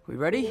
We ready?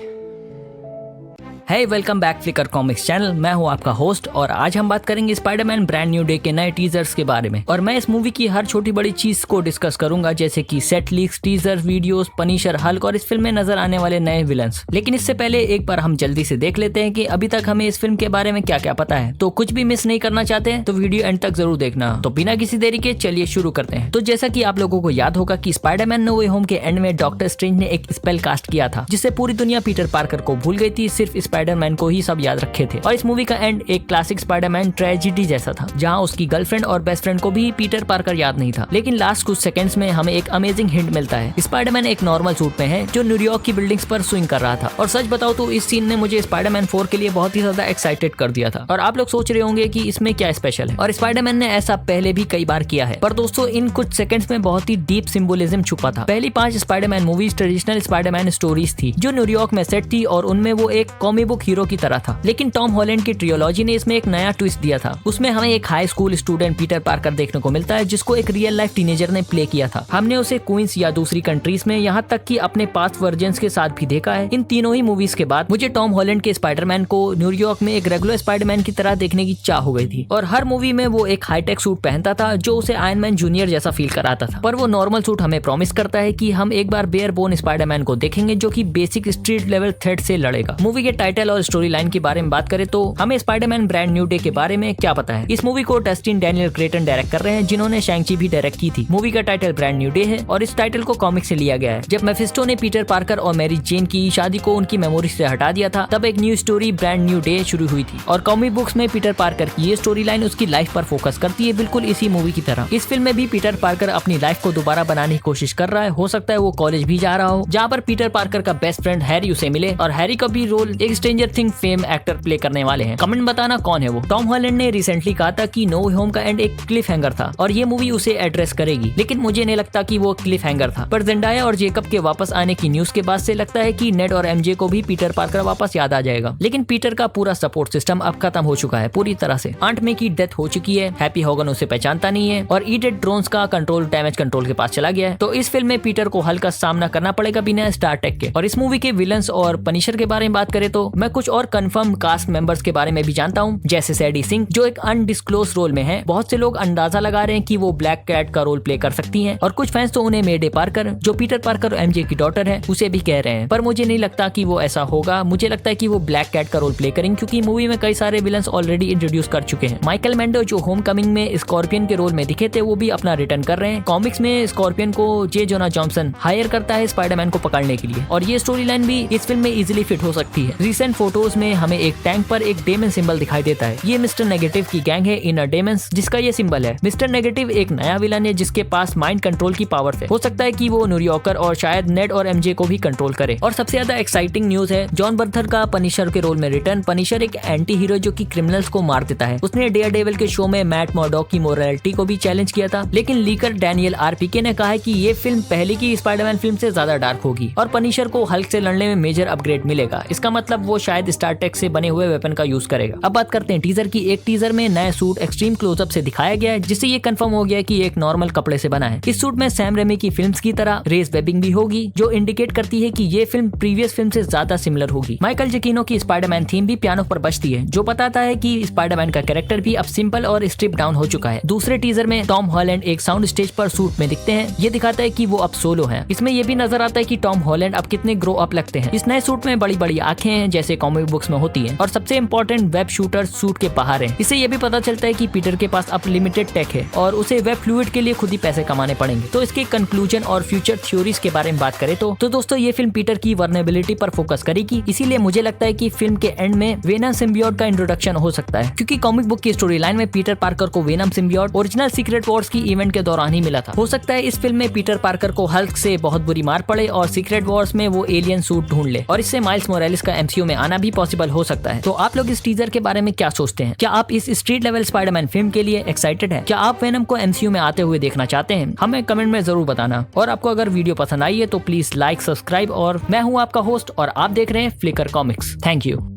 है welcome back Flicker comics channel. मैं हूं आपका होस्ट और आज हम बात करेंगे स्पाइडरमैन ब्रांड न्यू डे के नए टीजर्स के बारे में। और मैं इस मूवी की हर छोटी बड़ी चीज को डिस्कस करूंगा, जैसे कि set leaks, teaser, videos, Punisher, Hulk और इस फिल्म में नजर आने वाले नए विलन्स। लेकिन इससे पहले एक बार हम जल्दी से देख लेते हैं कि अभी तक हमें इस फिल्म के बारे में क्या क्या पता है। तो कुछ भी मिस नहीं करना चाहते हैं तो वीडियो एंड तक जरूर देखना। तो बिना किसी देरी के चलिए शुरू करते हैं। तो जैसा कि आप लोगों को याद होगा कि स्पाइडरमैन नो वे होम के एंड में डॉक्टर स्ट्रेंज ने एक स्पेल कास्ट किया था, जिससे पूरी दुनिया पीटर पार्कर को भूल गई थी, सिर्फ स्पाइडरमैन को ही याद रखे थे। और इस मूवी का एंड एक क्लासिक स्पाइडरमैन ट्रेजेडी जैसा था, जहां उसकी गर्लफ्रेंड और बेस्ट फ्रेंड को भी पीटर पार्कर याद नहीं था। लेकिन लास्ट कुछ सेकंड्स में हमें एक अमेजिंग हिंट मिलता है। स्पाइडरमैन एक नॉर्मल सूट में है जो न्यूयॉर्क की बिल्डिंग्स पर स्विंग कर रहा था। और सच बताओ तो इस सीन ने मुझे स्पाइडरमैन 4 के लिए बहुत ही ज्यादा एक्साइटेड कर दिया था। और आप लोग सोच रहे होंगे कि इसमें क्या स्पेशल है, और स्पाइडरमैन ने ऐसा पहले भी कई बार किया है। पर दोस्तों, इन कुछ सेकंड्स में बहुत ही डीप सिंबोलिज्म छुपा था। पहली 5 Spiderman movies traditional Spiderman stories थी जो न्यूयॉर्क में सेट थी और उनमें वो एक कॉमिक बुक हीरो की तरह था। लेकिन टॉम हॉलैंड की ट्रियोलॉजी ने इसमें एक नया ट्विस्ट दिया था। उसमें हमें एक high school student Peter Parker देखने को मिलता है, जिसको एक रियल लाइफ टीनेजर ने प्ले किया था। हमने उसे क्वींस या दूसरी कंट्रीज में, यहाँ तक कि अपने पास्ट वर्जन्स के साथ भी देखा है। इन तीनों ही मूवीज के बाद मुझे टॉम हॉलैंड के स्पाइडरमैन को न्यूयॉर्क में एक रेगुलर स्पाइडरमैन की तरह देखने की चाह हो गई थी। और हर मूवी में वो एक हाईटेक सूट पहनता था जो उसे आयरन मैन जूनियर जैसा फील कराता था। पर वो नॉर्मल सूट हमें प्रॉमिस करता है कि हम एक बार बेयर बोन स्पाइडरमैन को देखेंगे, जो कि बेसिक स्ट्रीट लेवल थ्रेट से लड़ेगा। मूवी के टाइटल और स्टोरी लाइन के बारे में बात करें तो हमें स्पाइडरमैन ब्रांड न्यू डे के बारे में क्या पता है। इस मूवी को डस्टिन डैनियल क्रेटन डायरेक्ट कर रहे हैं, जिन्होंने शैंग-ची भी डायरेक्ट की थी। मूवी का टाइटल ब्रांड न्यू डे है और इस टाइटल को कॉमिक से लिया गया है। जब मेफिस्टो ने पीटर पार्कर और मैरी जेन की शादी को उनकी मेमोरी से हटा दिया था, तब एक new story brand new day शुरू हुई थी। और कॉमिक बुक्स में पीटर पार्कर की ये स्टोरी लाइन उसकी लाइफ पर फोकस करती है, बिल्कुल इसी मूवी की तरह। इस फिल्म में भी पीटर पार्कर अपनी लाइफ को दोबारा बनाने की कोशिश कर रहा है। हो सकता है वो कॉलेज भी जा रहा हो, जहाँ पर पीटर पार्कर का बेस्ट फ्रेंड हैरी उसे मिले, और हैरी का भी रोल एक stranger thing fame actor play करने वाले हैं। कमेंट बताना कौन है वो। टॉम हॉलैंड ने रिसेंटली कहा था कि नो वे होम का एंड एक क्लिफ हैंगर था और ये मूवी उसे एड्रेस करेगी, लेकिन मुझे नहीं लगता कि वो क्लिफ हैंगर था। पर जेंडाया और जेकब के वापस आने की न्यूज के बाद से लगता है कि नेड और एमजे को भी पीटर पार्कर वापस याद आ जाएगा। लेकिन पीटर का पूरा सपोर्ट सिस्टम अब खत्म हो चुका है पूरी तरह से। आंट मे की डेथ हो चुकी है, हैप्पी होगन उसे पहचानता नहीं है, और ईडेड ड्रोन्स का कंट्रोल डैमेज कंट्रोल के पास चला गया है। तो इस फिल्म में पीटर को हल्का सामना करना पड़ेगा बिना स्टार टेक के। और इस मूवी के विलन्स और पनिशर के बारे में बात करें तो मैं कुछ और कंफर्म कास्ट मेंबर्स के बारे में भी जानता हूँ, जैसे सैडी सिंह जो एक अनडिस्क्लोज रोल में है। बहुत से लोग अंदाजा लगा रहे हैं कि वो ब्लैक कैट का रोल प्ले कर सकती हैं, और कुछ फैंस तो उन्हें मेडे पार्कर, जो पीटर पार्कर और एमजे की डॉटर है, उसे भी कह रहे हैं। पर मुझे नहीं लगता कि वो ऐसा होगा। मुझे लगता है कि वो ब्लैक कैट का रोल प्ले करेंगे, क्योंकि मूवी में कई सारे विलन्स ऑलरेडी इंट्रोड्यूस कर चुके हैं। माइकल मैंडो जो होम कमिंग में स्कॉर्पियन के रोल में दिखे थे, वो भी अपना रिटर्न कर रहे हैं। कॉमिक्स में स्कॉर्पियन को जे जोना जॉनसन हायर करता है स्पाइडरमैन को पकड़ने के लिए, और ये स्टोरी लाइन भी इस फिल्म में इजिली फिट हो सकती है। रिसेंट फोटोज में हमें एक टैंक पर एक डेमन सिंबल दिखाई देता है। ये मिस्टर नेगेटिव की गैंग है इनर डेमन्स, जिसका ये सिंबल है। मिस्टर नेगेटिव एक नया विलन है जिसके पास माइंड कंट्रोल की पावर है। हो सकता है कि वो न्यूयॉर्कर और शायद नेड और एमजे को भी कंट्रोल करे। और सबसे ज्यादा एक्साइटिंग न्यूज है जॉन बर्थर का पनिशर के रोल में रिटर्न। पनिशर एक एंटी हीरो जो कि क्रिमिनल्स को मार देता है। उसने डेयरडेविल के शो में मैट मर्डॉक की मोरालिटी को भी चैलेंज किया था, लेकिन लीकर डैनियल आरपीके ने कहा है कि ये फिल्म पहले की स्पाइडरमैन फिल्म से ज्यादा डार्क होगी और पनिशर को हल्क से लड़ने में मेजर अपग्रेड मिलेगा। इसका मतलब वो शायद स्टारटेक से बने हुए वेपन का यूज करेगा। अब बात करते हैं टीजर की। एक टीजर में नया सूट एक्सट्रीम क्लोजअप से दिखाया गया है, जिससे ये कंफर्म हो गया है कि एक नॉर्मल कपड़े से बना है। इस सूट में सैम रेमी की फिल्म्स की तरह रेस वेबिंग भी होगी, जो इंडिकेट करती है कि ये फिल्म प्रीवियस फिल्म से ज्यादा सिमिलर होगी। माइकल जकीनो की स्पाइडरमैन थीम भी पियानो पर बजती है, जो बताता है कि स्पाइडरमैन का कैरेक्टर भी अब सिंपल और स्ट्रिप डाउन हो चुका है। दूसरे टीजर में टॉम हॉलैंड एक साउंड स्टेज पर सूट में दिखते हैं। ये दिखाता है कि वो अब सोलो हैं। इसमें ये भी नजर आता है कि टॉम हॉलैंड अब कितने ग्रो अप लगते हैं। इस नए सूट में बड़ी बड़ी आंखें हैं, जैसे कॉमिक बुक्स में होती है, और सबसे इंपॉर्टेंट वेब शूटर सूट के बाहर है। इससे ये भी पता चलता है कि पीटर के पास अब लिमिटेड टेक है और उसे वेब फ्लूइड के लिए खुद ही पैसे कमाने पड़ेंगे। तो इसके कंक्लूजन और फ्यूचर थ्योरीज के बारे में बात करें तो दोस्तों, ये फिल्म पीटर की वर्नेबिलिटी पर फोकस करेगी। इसीलिए मुझे लगता है कि फिल्म के एंड में वेनम सिम्बियोट का इंट्रोडक्शन हो सकता है, क्योंकि कॉमिक बुक की स्टोरी लाइन में पीटर पार्कर को venom symbiote original secret Wars की इवेंट के दौरान ही मिला था। हो सकता है इस फिल्म में पीटर पार्कर को हल्क से बहुत बुरी मार पड़े और सीक्रेट वॉर्स में वो एलियन सूट ढूंढ ले, और इससे माइल्स मोरालिस का एमसीयू में आना भी पॉसिबल हो सकता है। तो आप लोग इस टीजर के बारे में क्या सोचते हैं? क्या आप इस स्ट्रीट लेवल स्पाइडरमैन फिल्म के लिए एक्साइटेड हैं? क्या आप वेनम को एमसीयू में आते हुए देखना चाहते हैं? हमें कमेंट में जरूर बताना। और आपको अगर वीडियो पसंद आई है तो प्लीज लाइक, सब्सक्राइब। और मैं हूँ आपका होस्ट और आप देख रहे हैं फ्लिकर कॉमिक्स। Thank you.